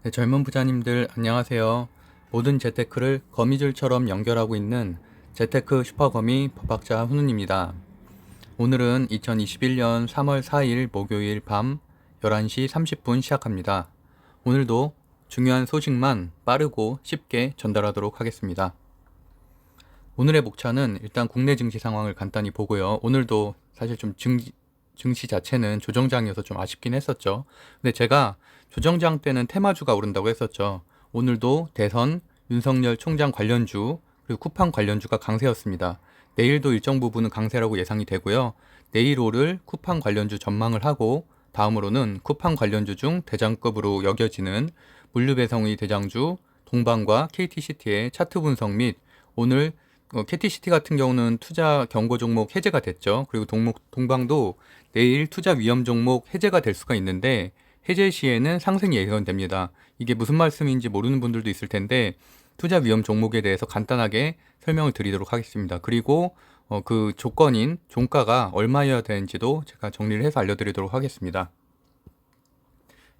네, 젊은 부자님들 안녕하세요. 모든 재테크를 거미줄처럼 연결하고 있는 재테크 슈퍼거미 법학자 훈훈입니다. 오늘은 2021년 3월 4일 목요일 밤 11시 30분 시작합니다. 오늘도 중요한 소식만 빠르고 쉽게 전달하도록 하겠습니다. 오늘의 목차는 일단 국내 증시 상황을 간단히 보고요. 오늘도 사실 좀 증시 자체는 조정장이어서 좀 아쉽긴 했었죠. 근데 제가 조정장 때는 테마주가 오른다고 했었죠. 오늘도 대선, 윤석열 총장 관련주, 그리고 쿠팡 관련주가 강세였습니다. 내일도 일정 부분은 강세라고 예상이 되고요. 내일 오를 쿠팡 관련주 전망을 하고 다음으로는 쿠팡 관련주 중 대장급으로 여겨지는 물류배송의 대장주 동방과 KTCT의 차트 분석 및 오늘 KTCT 같은 경우는 투자 경고 종목 해제가 됐죠. 그리고 동방도 내일 투자 위험 종목 해제가 될 수가 있는데 해제 시에는 상승이 예상됩니다. 이게 무슨 말씀인지 모르는 분들도 있을 텐데 투자 위험 종목에 대해서 간단하게 설명을 드리도록 하겠습니다. 그리고 그 조건인 종가가 얼마여야 되는지도 제가 정리를 해서 알려드리도록 하겠습니다.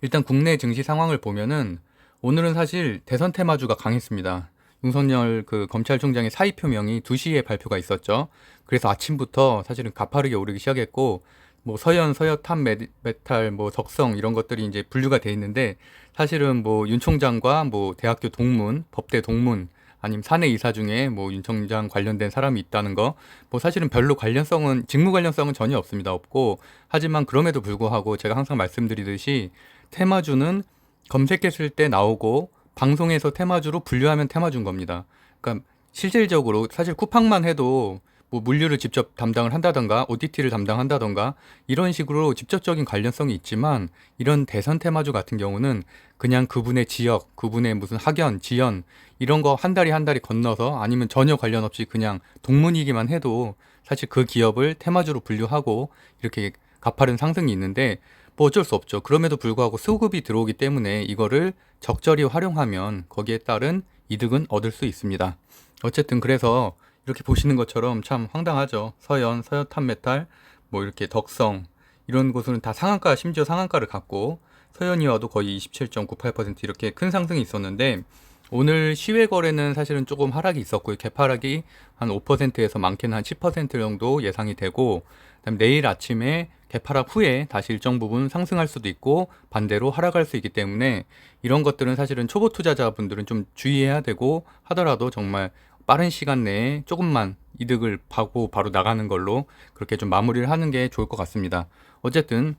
일단 국내 증시 상황을 보면은 오늘은 사실 대선 테마주가 강했습니다. 윤석열 그 검찰총장의 사의 표명이 2시에 발표가 있었죠. 그래서 아침부터 사실은 가파르게 오르기 시작했고 뭐 서현, 서여탄 메탈, 뭐 적성 이런 것들이 이제 분류가 돼 있는데 사실은 뭐 윤 총장과 뭐 대학교 동문, 법대 동문 아니면 사내 이사 중에 뭐 윤 총장 관련된 사람이 있다는 거 뭐 사실은 별로 관련성은 직무 관련성은 전혀 없습니다. 없고 하지만 그럼에도 불구하고 제가 항상 말씀드리듯이 테마주는 검색했을 때 나오고 방송에서 테마주로 분류하면 테마주인 겁니다. 그러니까 실질적으로 사실 쿠팡만 해도 뭐 물류를 직접 담당을 한다던가 OTT를 담당한다던가 이런 식으로 직접적인 관련성이 있지만 이런 대선 테마주 같은 경우는 그냥 그분의 지역, 그분의 무슨 학연, 지연 이런 거 한 다리 한 다리 건너서 아니면 전혀 관련 없이 그냥 동문이기만 해도 사실 그 기업을 테마주로 분류하고 이렇게 가파른 상승이 있는데 뭐 어쩔 수 없죠. 그럼에도 불구하고 수급이 들어오기 때문에 이거를 적절히 활용하면 거기에 따른 이득은 얻을 수 있습니다. 어쨌든 그래서 이렇게 보시는 것처럼 참 황당하죠. 서현, 서여탄메탈, 뭐 이렇게 덕성 이런 곳은 다 상한가, 심지어 상한가를 갖고 서현이와도 거의 27.98% 이렇게 큰 상승이 있었는데 오늘 시외 거래는 사실은 조금 하락이 있었고요. 개파락이 한 5%에서 많게는 한 10% 정도 예상이 되고 그다음에 내일 아침에 개파락 후에 다시 일정 부분 상승할 수도 있고 반대로 하락할 수 있기 때문에 이런 것들은 사실은 초보 투자자분들은 좀 주의해야 되고 하더라도 정말 빠른 시간 내에 조금만 이득을 받고 바로 나가는 걸로 그렇게 좀 마무리를 하는 게 좋을 것 같습니다. 어쨌든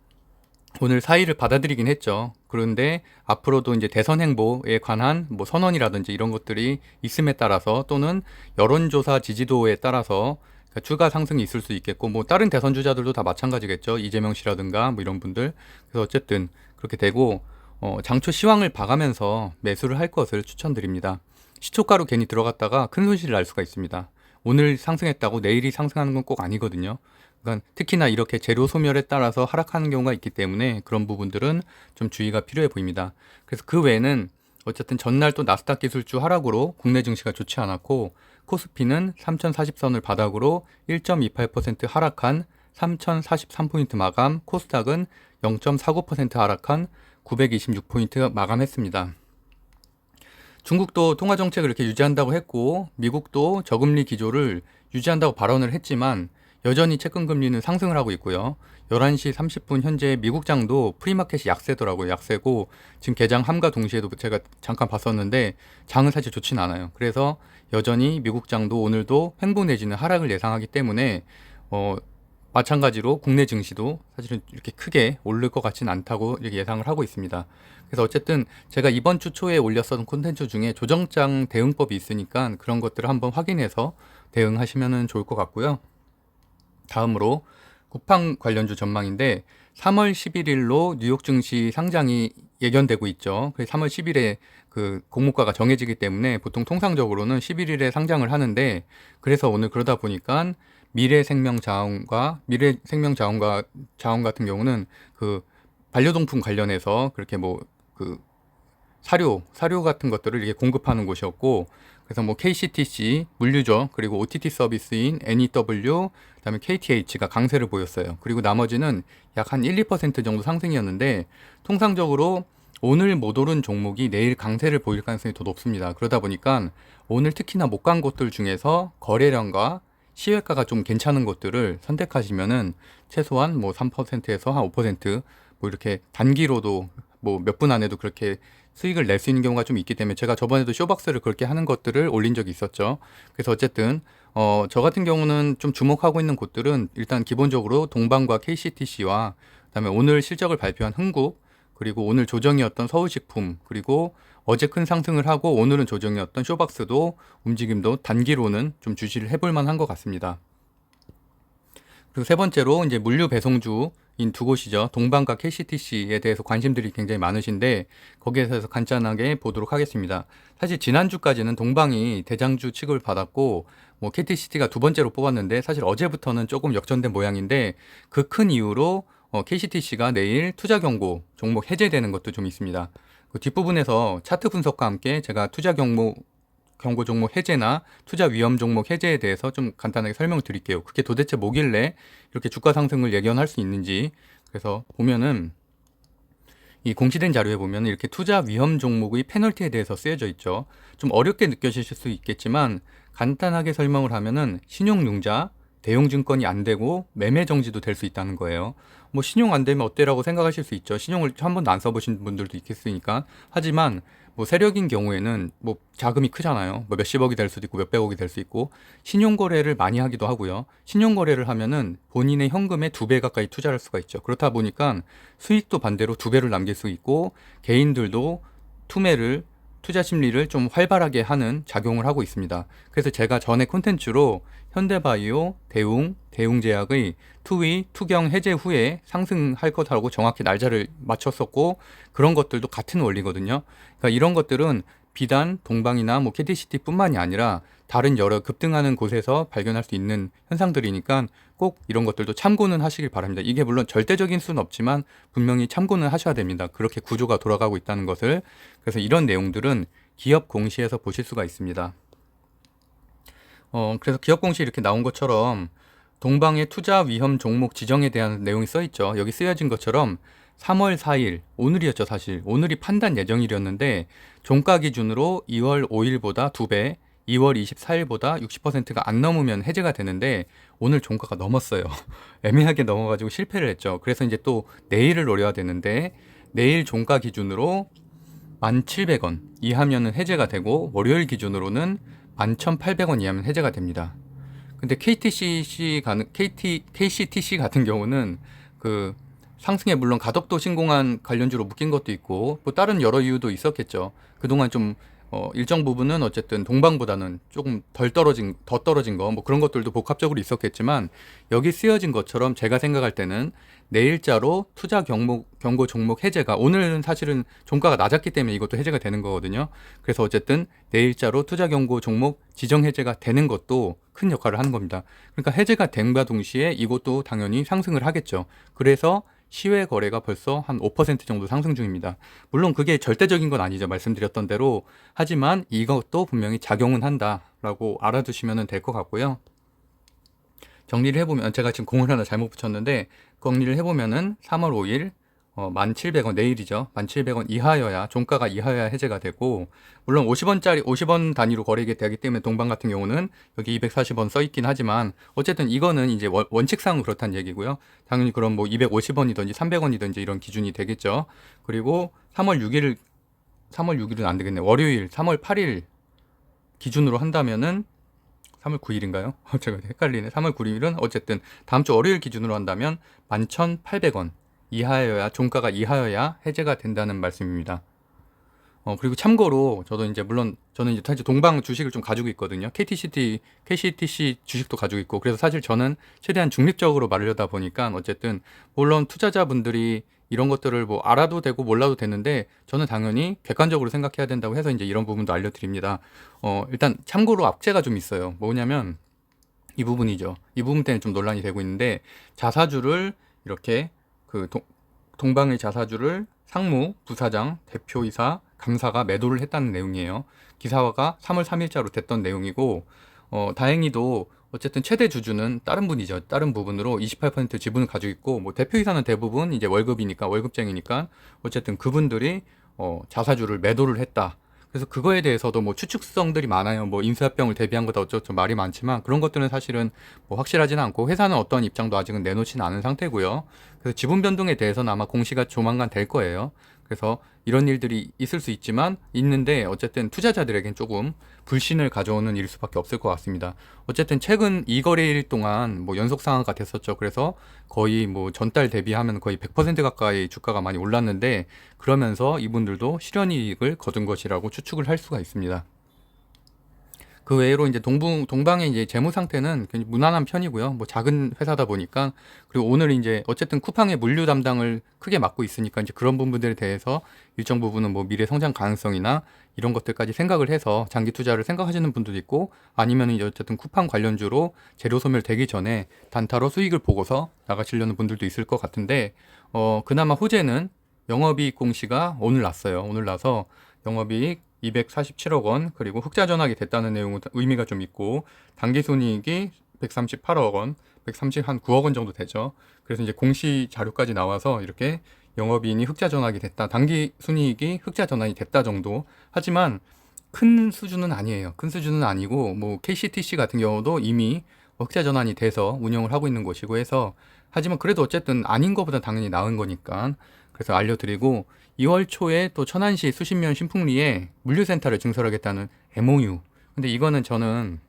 오늘 사의를 받아들이긴 했죠. 그런데 앞으로도 이제 대선 행보에 관한 뭐 선언이라든지 이런 것들이 있음에 따라서 또는 여론조사 지지도에 따라서 추가 상승이 있을 수 있겠고 뭐 다른 대선 주자들도 다 마찬가지겠죠. 이재명 씨라든가 뭐 이런 분들. 그래서 어쨌든 그렇게 되고 장초 시황을 봐가면서 매수를 할 것을 추천드립니다. 시초가로 괜히 들어갔다가 큰 손실을 날 수가 있습니다. 오늘 상승했다고 내일이 상승하는 건 꼭 아니거든요. 그러니까 특히나 이렇게 재료 소멸에 따라서 하락하는 경우가 있기 때문에 그런 부분들은 좀 주의가 필요해 보입니다. 그래서 그 외에는 어쨌든 전날 또 나스닥 기술주 하락으로 국내 증시가 좋지 않았고 코스피는 3040선을 바닥으로 1.28% 하락한 3043포인트 마감, 코스닥은 0.49% 하락한 926포인트 마감했습니다. 중국도 통화정책을 이렇게 유지한다고 했고 미국도 저금리 기조를 유지한다고 발언을 했지만 여전히 채권금리는 상승을 하고 있고요. 11시 30분 현재 미국장도 프리마켓이 약세더라고요. 약세고 지금 개장 함과 동시에도 제가 잠깐 봤었는데 장은 사실 좋진 않아요. 그래서 여전히 미국장도 오늘도 횡보 내지는 하락을 예상하기 때문에 마찬가지로 국내 증시도 사실은 이렇게 크게 오를 것 같지는 않다고 이렇게 예상을 하고 있습니다. 그래서 어쨌든 제가 이번 주 초에 올렸었던 콘텐츠 중에 조정장 대응법이 있으니까 그런 것들을 한번 확인해서 대응하시면 좋을 것 같고요. 다음으로 쿠팡 관련주 전망인데 3월 11일로 뉴욕 증시 상장이 예견되고 있죠. 그래서 3월 10일에 그 공모가가 정해지기 때문에 보통 통상적으로는 11일에 상장을 하는데 그래서 오늘 그러다 보니까 미래생명자원과 자원 같은 경우는 그 반려동품 관련해서 그렇게 뭐 그 사료 같은 것들을 이렇게 공급하는 곳이었고 그래서 뭐 KCTC 물류죠. 그리고 OTT 서비스인 NEW 그다음에 KTH가 강세를 보였어요. 그리고 나머지는 약 한 1, 2% 정도 상승이었는데 통상적으로 오늘 못 오른 종목이 내일 강세를 보일 가능성이 더 높습니다. 그러다 보니까 오늘 특히나 못 간 곳들 중에서 거래량과 시외가가 좀 괜찮은 곳들을 선택하시면은 최소한 뭐 3%에서 한 5%, 뭐 이렇게 단기로도 뭐 몇 분 안에도 그렇게 수익을 낼 수 있는 경우가 좀 있기 때문에, 제가 저번에도 쇼박스를 그렇게 하는 것들을 올린 적이 있었죠. 그래서 어쨌든 저 같은 경우는 좀 주목하고 있는 곳들은 일단 기본적으로 동방과 KCTC와 그다음에 오늘 실적을 발표한 흥국, 그리고 오늘 조정이었던 서울식품, 그리고 어제 큰 상승을 하고 오늘은 조정이었던 쇼박스도 움직임도 단기로는 좀 주시를 해볼 만한 것 같습니다. 그리고 세 번째로 이제 물류 배송주인 두 곳이죠. 동방과 KCTC에 대해서 관심들이 굉장히 많으신데 거기에 대해서 간단하게 보도록 하겠습니다. 사실 지난주까지는 동방이 대장주 취급을 받았고 뭐 KTC가 두 번째로 뽑았는데, 사실 어제부터는 조금 역전된 모양인데 그 큰 이유로 KCTC가 내일 투자 경고 종목 해제되는 것도 좀 있습니다. 그 뒷부분에서 차트 분석과 함께 제가 투자 경고 종목 해제나 투자 위험 종목 해제에 대해서 좀 간단하게 설명을 드릴게요. 그게 도대체 뭐길래 이렇게 주가 상승을 예견할 수 있는지. 그래서 보면은 이 공시된 자료에 보면 이렇게 투자 위험 종목의 페널티에 대해서 쓰여져 있죠. 좀 어렵게 느껴지실 수 있겠지만 간단하게 설명을 하면은 신용융자, 대용증권이 안 되고 매매 정지도 될 수 있다는 거예요. 뭐 신용 안 되면 어때라고 생각하실 수 있죠. 신용을 한 번도 안 써보신 분들도 있겠으니까. 하지만 뭐 세력인 경우에는 뭐 자금이 크잖아요. 뭐 몇십억이 될 수도 있고 몇백억이 될 수 있고, 신용거래를 많이 하기도 하고요. 신용거래를 하면은 본인의 현금의 2배 가까이 투자할 수가 있죠. 그렇다 보니까 수익도 반대로 2배를 남길 수 있고, 개인들도 투자 심리를 좀 활발하게 하는 작용을 하고 있습니다. 그래서 제가 전에 콘텐츠로 현대바이오, 대웅제약의 투경 해제 후에 상승할 것하고 정확히 날짜를 맞췄었고, 그런 것들도 같은 원리거든요. 그러니까 이런 것들은 비단 동방이나 뭐 KTCT 뿐만이 아니라 다른 여러 급등하는 곳에서 발견할 수 있는 현상들이니까 꼭 이런 것들도 참고는 하시길 바랍니다. 이게 물론 절대적인 수는 없지만 분명히 참고는 하셔야 됩니다. 그렇게 구조가 돌아가고 있다는 것을. 그래서 이런 내용들은 기업 공시에서 보실 수가 있습니다. 그래서 기업 공시 이렇게 나온 것처럼 동방의 투자 위험 종목 지정에 대한 내용이 써 있죠. 여기 쓰여진 것처럼 3월 4일, 오늘이었죠, 사실. 오늘이 판단 예정일이었는데 종가 기준으로 2월 5일보다 2배, 2월 24일보다 60%가 안 넘으면 해제가 되는데 오늘 종가가 넘었어요. 애매하게 넘어가지고 실패를 했죠. 그래서 이제 또 내일을 노려야 되는데 내일 종가 기준으로 1,700원 이하면은 해제가 되고, 월요일 기준으로는 11,800원 이하면 해제가 됩니다. 근데 KCTC 같은 경우는 그 상승에 물론 가덕도 신공한 관련주로 묶인 것도 있고 뭐 다른 여러 이유도 있었겠죠. 그동안 좀 일정 부분은 어쨌든 동방보다는 조금 더 떨어진 거 뭐 그런 것들도 복합적으로 있었겠지만, 여기 쓰여진 것처럼 제가 생각할 때는 내일자로 투자 경고 종목 해제가, 오늘은 사실은 종가가 낮았기 때문에 이것도 해제가 되는 거거든요. 그래서 어쨌든 내일자로 투자 경고 종목 지정 해제가 되는 것도 큰 역할을 하는 겁니다. 그러니까 해제가 됨과 동시에 이것도 당연히 상승을 하겠죠. 그래서 시외 거래가 벌써 한 5% 정도 상승 중입니다. 물론 그게 절대적인 건 아니죠. 말씀드렸던 대로. 하지만 이것도 분명히 작용은 한다라고 알아두시면 될 것 같고요. 정리를 해보면, 제가 지금 공을 하나 잘못 붙였는데 정리를 해보면은 3월 5일 1,700원, 내일이죠. 1,700원 이하여야, 종가가 이하여야 해제가 되고, 물론 50원 단위로 거래가 되기 때문에 동방 같은 경우는 여기 240원 써 있긴 하지만 어쨌든 이거는 이제 원칙상 그렇다는 얘기고요. 당연히 그럼 뭐 250원이든지 300원이든지 이런 기준이 되겠죠. 그리고 3월 6일은 안 되겠네. 월요일 3월 8일 기준으로 한다면은 3월 9일인가요? 제가 헷갈리네. 3월 9일은 어쨌든 다음 주 월요일 기준으로 한다면 11,800원 이하여야, 종가가 이하여야 해제가 된다는 말씀입니다. 그리고 참고로 저도 이제 물론 저는 이제 사실 동방 주식을 좀 가지고 있거든요. KCTC 주식도 가지고 있고, 그래서 사실 저는 최대한 중립적으로 말하려다 보니까 어쨌든 물론 투자자분들이 이런 것들을 뭐 알아도 되고 몰라도 되는데 저는 당연히 객관적으로 생각해야 된다고 해서 이제 이런 부분도 알려드립니다. 일단 참고로 악재가 좀 있어요. 뭐냐면 이 부분이죠. 이 부분 때문에 좀 논란이 되고 있는데, 자사주를 이렇게 동방의 자사주를 상무, 부사장, 대표이사, 감사가 매도를 했다는 내용이에요. 기사화가 3월 3일자로 됐던 내용이고, 다행히도 어쨌든 최대 주주는 다른 분이죠. 다른 부분으로 28% 지분을 가지고 있고, 뭐 대표이사는 대부분 이제 월급쟁이니까 어쨌든 그분들이 자사주를 매도를 했다. 그래서 그거에 대해서도 뭐 추측성들이 많아요. 뭐 인수합병을 대비한 거다 어쩌고 말이 많지만 그런 것들은 사실은 뭐 확실하지는 않고 회사는 어떤 입장도 아직은 내놓지는 않은 상태고요. 그래서 지분 변동에 대해서는 아마 공시가 조만간 될 거예요. 그래서 이런 일들이 있을 수 있지만 있는데 어쨌든 투자자들에겐 조금 불신을 가져오는 일 수밖에 없을 것 같습니다. 어쨌든 최근 이 거래일 동안 뭐 연속 상한가 됐었죠. 그래서 거의 뭐 전달 대비하면 거의 100% 가까이 주가가 많이 올랐는데 그러면서 이분들도 실현이익을 거둔 것이라고 추측을 할 수가 있습니다. 그 외로 이제 동방의 이제 재무 상태는 굉장히 무난한 편이고요. 뭐 작은 회사다 보니까 그리고 오늘 이제 어쨌든 쿠팡의 물류 담당을 크게 맡고 있으니까 이제 그런 부분들에 대해서 일정 부분은 뭐 미래 성장 가능성이나 이런 것들까지 생각을 해서 장기 투자를 생각하시는 분들도 있고 아니면 이제 어쨌든 쿠팡 관련주로 재료 소멸되기 전에 단타로 수익을 보고서 나가시려는 분들도 있을 것 같은데 그나마 호재는 영업이익 공시가 오늘 났어요. 오늘 나서 영업이익 247억 원, 그리고 흑자 전환이 됐다는 내용은 의미가 좀 있고, 당기순이익이 138억 원, 139억 원 정도 되죠. 그래서 이제 공시 자료까지 나와서 이렇게 영업이익이 흑자 전환이 됐다, 당기순이익이 흑자 전환이 됐다 정도. 하지만 큰 수준은 아니에요. 큰 수준은 아니고, 뭐 KCTC 같은 경우도 이미 흑자 전환이 돼서 운영을 하고 있는 곳이고 해서, 하지만 그래도 어쨌든 아닌 것보다 당연히 나은 거니까. 그래서 알려드리고 2월 초에 또 천안시 수십면 신풍리에 물류센터를 증설하겠다는 MOU. 근데 이거는 저는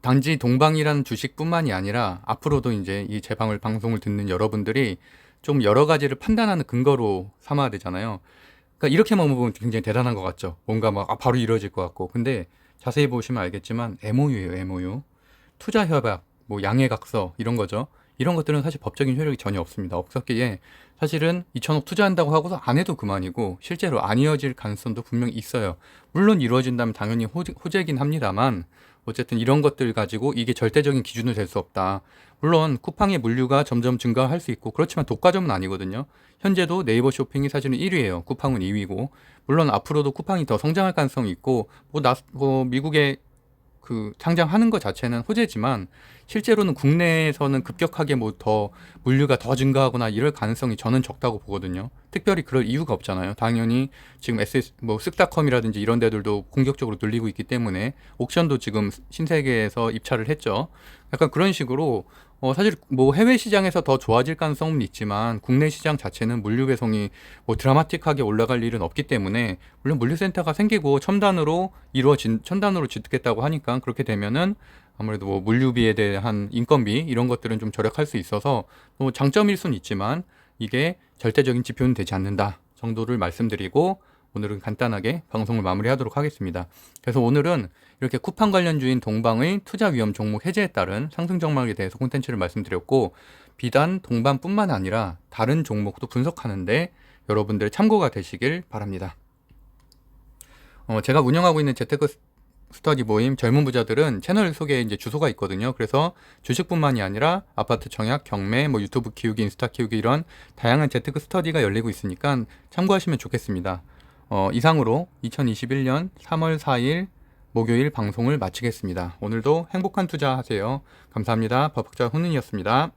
단지 동방이라는 주식뿐만이 아니라 앞으로도 이제 이 제 방송을 듣는 여러분들이 좀 여러 가지를 판단하는 근거로 삼아야 되잖아요. 그러니까 이렇게만 보면 굉장히 대단한 것 같죠. 뭔가 막 바로 이루어질 것 같고. 근데 자세히 보시면 알겠지만 MOU예요, MOU. 투자 협약, 뭐 양해각서 이런 거죠. 이런 것들은 사실 법적인 효력이 전혀 없습니다. 없었기에 사실은 2천억 투자한다고 하고서 안 해도 그만이고 실제로 안 이어질 가능성도 분명히 있어요. 물론 이루어진다면 당연히 호재긴 합니다만 어쨌든 이런 것들 가지고 이게 절대적인 기준이 될 수 없다. 물론 쿠팡의 물류가 점점 증가할 수 있고 그렇지만 독과점은 아니거든요. 현재도 네이버 쇼핑이 사실은 1위예요. 쿠팡은 2위고 물론 앞으로도 쿠팡이 더 성장할 가능성이 있고 뭐 미국의 그 상장하는 것 자체는 호재지만 실제로는 국내에서는 급격하게 뭐 더 물류가 더 증가하거나 이럴 가능성이 저는 적다고 보거든요. 특별히 그럴 이유가 없잖아요. 당연히 지금 뭐 쓱닷컴이라든지 이런 데들도 공격적으로 늘리고 있기 때문에 옥션도 지금 신세계에서 입찰을 했죠. 약간 그런 식으로 사실 뭐 해외 시장에서 더 좋아질 가능성은 있지만 국내 시장 자체는 물류 배송이 뭐 드라마틱하게 올라갈 일은 없기 때문에 물론 물류센터가 생기고 첨단으로 짓겠다고 하니까 그렇게 되면은 아무래도 뭐 물류비에 대한 인건비 이런 것들은 좀 절약할 수 있어서 뭐 장점일 수는 있지만 이게 절대적인 지표는 되지 않는다 정도를 말씀드리고 오늘은 간단하게 방송을 마무리하도록 하겠습니다. 그래서 오늘은 이렇게 쿠팡 관련주인 동방의 투자 위험 종목 해제에 따른 상승 전망에 대해서 콘텐츠를 말씀드렸고 비단 동방뿐만 아니라 다른 종목도 분석하는데 여러분들 참고가 되시길 바랍니다. 제가 운영하고 있는 재테크 스터디 모임 젊은 부자들은 채널 속에 이제 주소가 있거든요. 그래서 주식뿐만이 아니라 아파트 청약, 경매, 뭐 유튜브 키우기, 인스타 키우기 이런 다양한 재테크 스터디가 열리고 있으니까 참고하시면 좋겠습니다. 이상으로 2021년 3월 4일 목요일 방송을 마치겠습니다. 오늘도 행복한 투자 하세요. 감사합니다. 법학자 훈훈이었습니다.